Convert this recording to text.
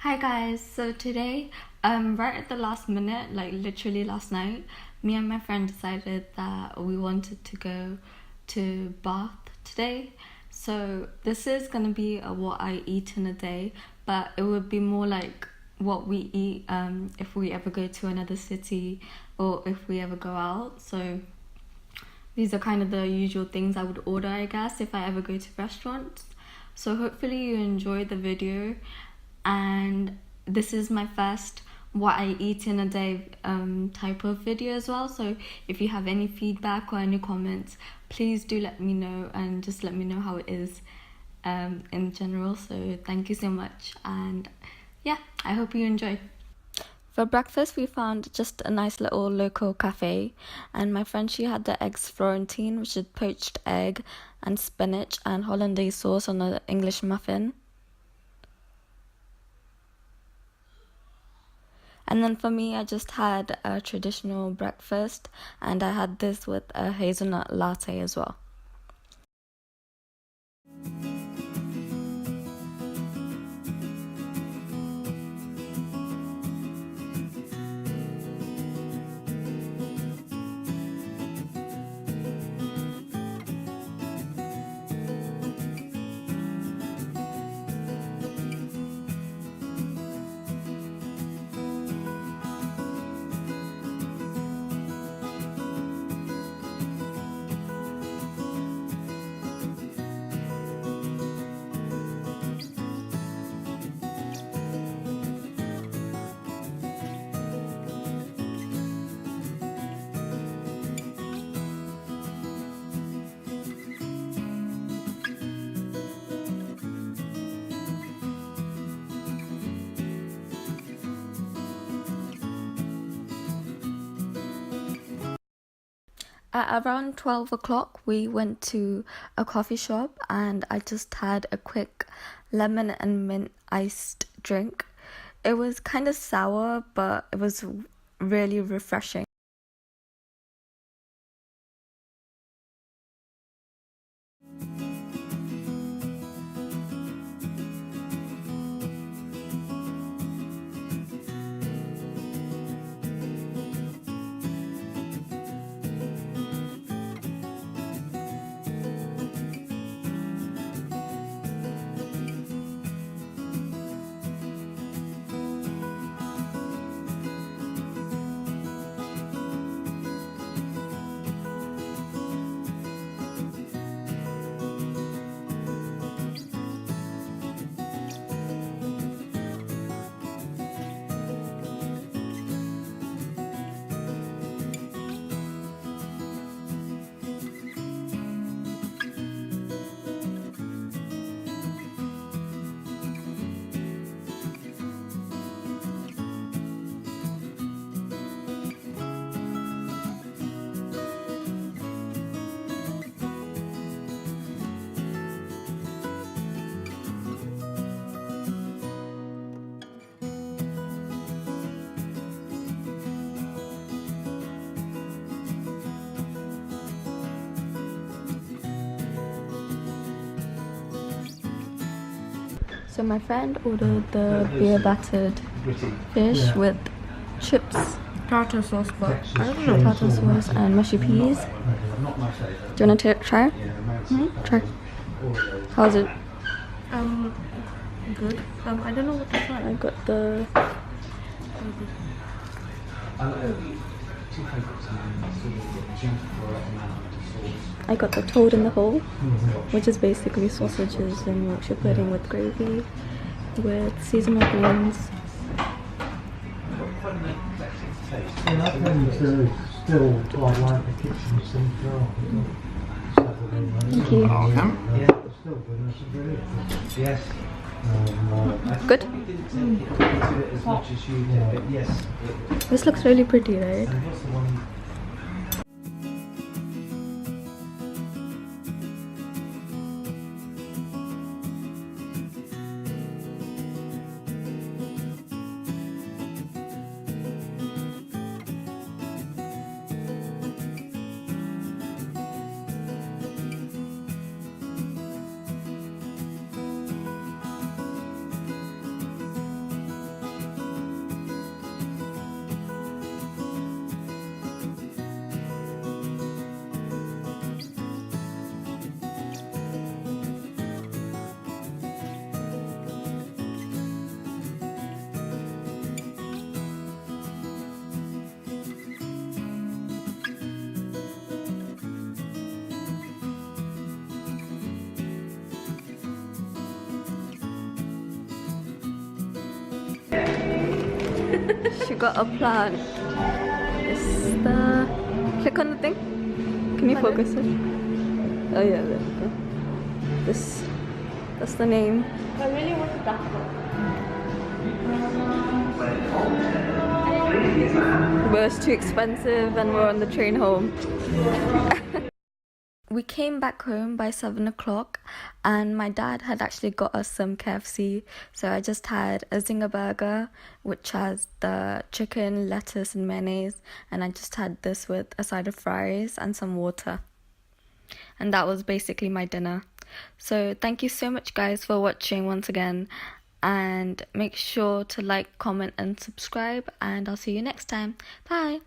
Hi guys, so today, right at the last minute, like literally last night, me and my friend decided that we wanted to go to Bath today. So this is gonna be what I eat in a day, but it would be more like what we eat if we ever go to another city or if we ever go out. So these are kind of the usual things I would order, I guess, if I ever go to restaurants. So hopefully you enjoyed the video, and this is my first what I eat in a day type of video as well. So if you have any feedback or any comments, please do let me know, and just let me know how it is in general. So thank you so much, and yeah, I hope you enjoy. For breakfast, we found just a nice little local cafe, and my friend, she had the eggs Florentine, which is poached egg and spinach and hollandaise sauce on an English muffin. And then for me, I just had a traditional breakfast, and I had this with a hazelnut latte as well. At around 12 o'clock, we went to a coffee shop, and I just had a quick lemon and mint iced drink. It was kind of sour, but it was really refreshing. So my friend ordered the beer battered fish with chips, Tartar sauce, but I don't know. tartar sauce, and mushy peas. Do you want to try? Try. How's it? Good. I don't know what to try. I got the toad in the hole, which is basically sausages and Yorkshire pudding with gravy, with seasonal greens. Still quite like the kitchen sink. Thank you. Yes. Good. This looks really pretty, right? actually got a plant. It's the... Click on the thing. Can you focus it? Oh yeah, there we go. That's the name. I really want to duck But it's too expensive and we're on the train home. We came back home by 7 o'clock and my dad had actually got us some KFC. So I just had a zinger burger, which has the chicken, lettuce and mayonnaise. And I just had this with a side of fries and some water. And that was basically my dinner. So thank you so much guys for watching once again. And make sure to like, comment and subscribe. And I'll see you next time. Bye!